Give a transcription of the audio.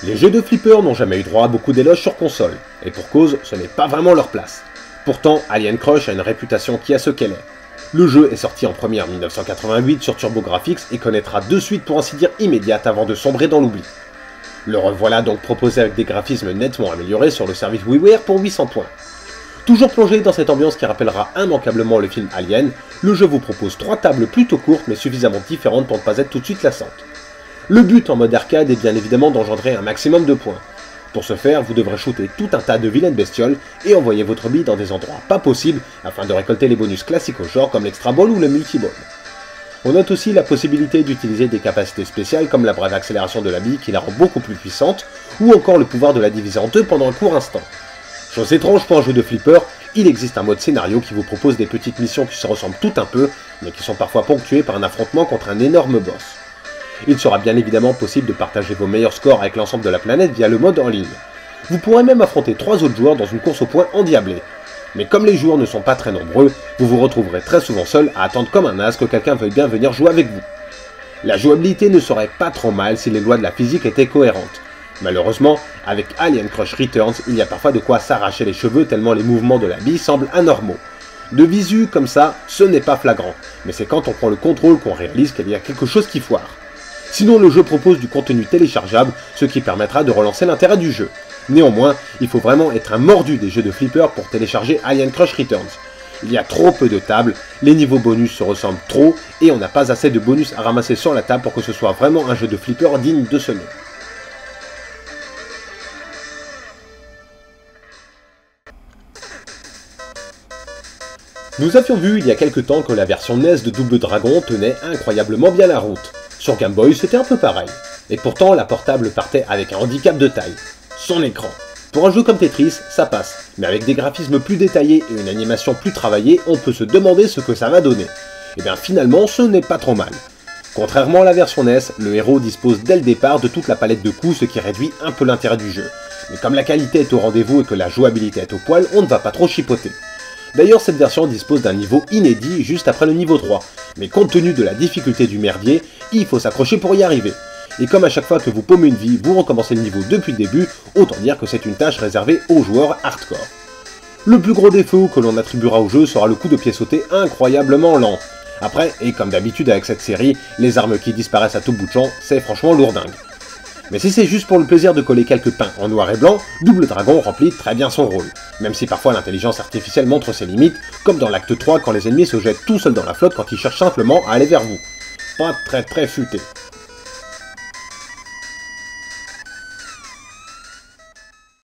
Les jeux de flipper n'ont jamais eu droit à beaucoup d'éloges sur console, et pour cause, ce n'est pas vraiment leur place. Pourtant, Alien Crush a une réputation qui a ce qu'elle est. Le jeu est sorti en première en 1988 sur TurboGrafx et connaîtra deux suites pour ainsi dire immédiates avant de sombrer dans l'oubli. Le revoilà donc proposé avec des graphismes nettement améliorés sur le service WiiWare pour 800 points. Toujours plongé dans cette ambiance qui rappellera immanquablement le film Alien, le jeu vous propose 3 tables plutôt courtes mais suffisamment différentes pour ne pas être tout de suite lassantes. Le but en mode arcade est bien évidemment d'engendrer un maximum de points. Pour ce faire, vous devrez shooter tout un tas de vilaines bestioles et envoyer votre bille dans des endroits pas possibles afin de récolter les bonus classiques au genre comme l'extra ball ou le multi-ball. On note aussi la possibilité d'utiliser des capacités spéciales comme la brève accélération de la bille qui la rend beaucoup plus puissante, ou encore le pouvoir de la diviser en deux pendant un court instant. Chose étrange pour un jeu de flipper, il existe un mode scénario qui vous propose des petites missions qui se ressemblent tout un peu, mais qui sont parfois ponctuées par un affrontement contre un énorme boss. Il sera bien évidemment possible de partager vos meilleurs scores avec l'ensemble de la planète via le mode en ligne. Vous pourrez même affronter 3 autres joueurs dans une course au point endiablée. Mais comme les joueurs ne sont pas très nombreux, vous vous retrouverez très souvent seul à attendre comme un as que quelqu'un veuille bien venir jouer avec vous. La jouabilité ne serait pas trop mal si les lois de la physique étaient cohérentes. Malheureusement, avec Alien Crush Returns, il y a parfois de quoi s'arracher les cheveux tellement les mouvements de la bille semblent anormaux. De visu comme ça, ce n'est pas flagrant, mais c'est quand on prend le contrôle qu'on réalise qu'il y a quelque chose qui foire. Sinon, le jeu propose du contenu téléchargeable, ce qui permettra de relancer l'intérêt du jeu. Néanmoins, il faut vraiment être un mordu des jeux de flipper pour télécharger Alien Crush Returns. Il y a trop peu de tables, les niveaux bonus se ressemblent trop, et on n'a pas assez de bonus à ramasser sur la table pour que ce soit vraiment un jeu de flipper digne de ce nom. Nous avions vu il y a quelques temps que la version NES de Double Dragon tenait incroyablement bien la route. Sur Game Boy, c'était un peu pareil. Et pourtant, la portable partait avec un handicap de taille. Son écran. Pour un jeu comme Tetris, ça passe, mais avec des graphismes plus détaillés et une animation plus travaillée, on peut se demander ce que ça va donner. Et bien finalement, ce n'est pas trop mal. Contrairement à la version NES, le héros dispose dès le départ de toute la palette de coups, ce qui réduit un peu l'intérêt du jeu. Mais comme la qualité est au rendez-vous et que la jouabilité est au poil, on ne va pas trop chipoter. D'ailleurs, cette version dispose d'un niveau inédit juste après le niveau 3, mais compte tenu de la difficulté du merdier, il faut s'accrocher pour y arriver. Et comme à chaque fois que vous paumez une vie, vous recommencez le niveau depuis le début, autant dire que c'est une tâche réservée aux joueurs hardcore. Le plus gros défaut que l'on attribuera au jeu sera le coup de pied sauté incroyablement lent. Après, et comme d'habitude avec cette série, les armes qui disparaissent à tout bout de champ, c'est franchement lourdingue. Mais si c'est juste pour le plaisir de coller quelques pains en noir et blanc, Double Dragon remplit très bien son rôle. Même si parfois l'intelligence artificielle montre ses limites, comme dans l'acte 3 quand les ennemis se jettent tout seuls dans la flotte quand ils cherchent simplement à aller vers vous. Pas très futé.